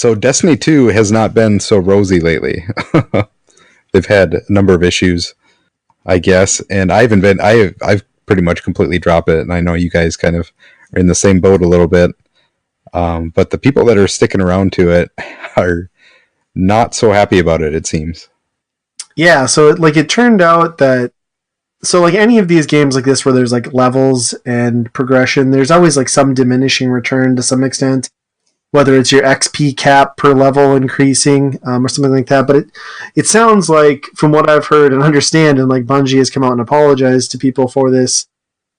So Destiny 2 has not been so rosy lately. They've had a number of issues, I guess, and I've pretty much completely dropped it, and I know you guys kind of are in the same boat a little bit. But the people that are sticking around to it are not so happy about it, it seems. Yeah, so it turned out that any of these games like this where there's like levels and progression, there's always like some diminishing return to some extent, whether it's your XP cap per level increasing or something like that. But it sounds like, from what I've heard and understand, and like Bungie has come out and apologized to people for this,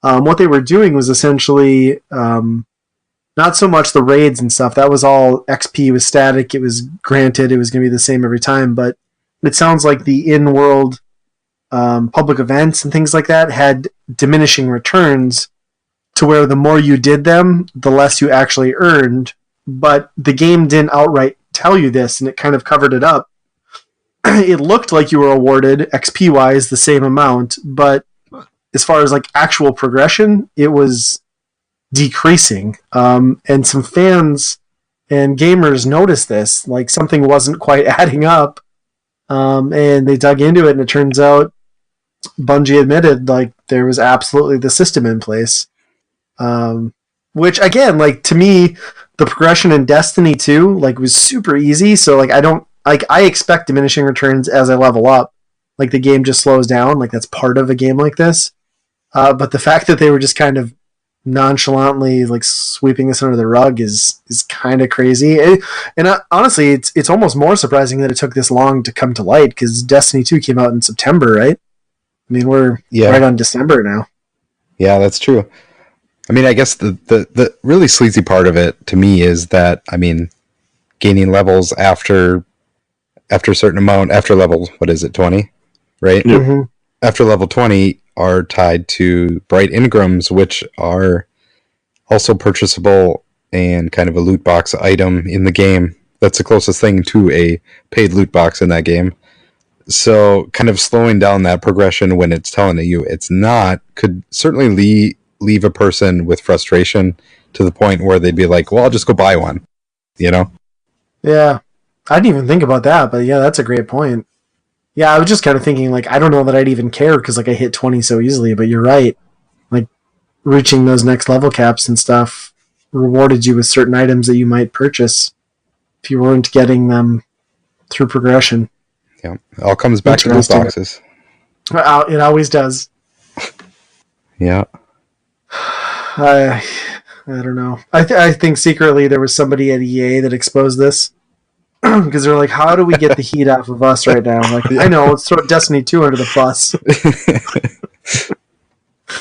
what they were doing was essentially not so much the raids and stuff. That was all XP was static. It was granted. It was going to be the same every time. But it sounds like the in-world public events and things like that had diminishing returns to where the more you did them, the less you actually earned. But the game didn't outright tell you this, and it kind of covered it up. It looked like you were awarded XP-wise the same amount, but as far as like actual progression, it was decreasing. And some fans and gamers noticed this, like something wasn't quite adding up, and they dug into it, and it turns out Bungie admitted like there was absolutely the system in place. Which again, like to me, the progression in Destiny 2 like was super easy. So like I expect diminishing returns as I level up. Like the game just slows down. Like that's part of a game like this. But the fact that they were just kind of nonchalantly like sweeping this under the rug is kind of crazy. Honestly, it's almost more surprising that it took this long to come to light, because Destiny 2 came out in September, right? I mean, we're right on December now. Yeah, that's true. I mean, I guess the really sleazy part of it to me is that, I mean, gaining levels after a certain amount, after level, what is it, 20, right? Mm-hmm. After level 20 are tied to bright engrams, which are also purchasable and kind of a loot box item in the game. That's the closest thing to a paid loot box in that game. So kind of slowing down that progression when it's telling you it's not could certainly leave a person with frustration to the point where they'd be like, well, I'll just go buy one, you know? Yeah. I didn't even think about that, but yeah, that's a great point. Yeah, I was just kind of thinking, like, I don't know that I'd even care because, like, I hit 20 so easily, but you're right. Like, reaching those next level caps and stuff rewarded you with certain items that you might purchase if you weren't getting them through progression. Yeah, it all comes back to loot boxes. It always does. Yeah. I don't know. I think secretly there was somebody at EA that exposed this. Because they're like, how do we get the heat off of us right now? Like, I know, let's throw Destiny 2 under the bus.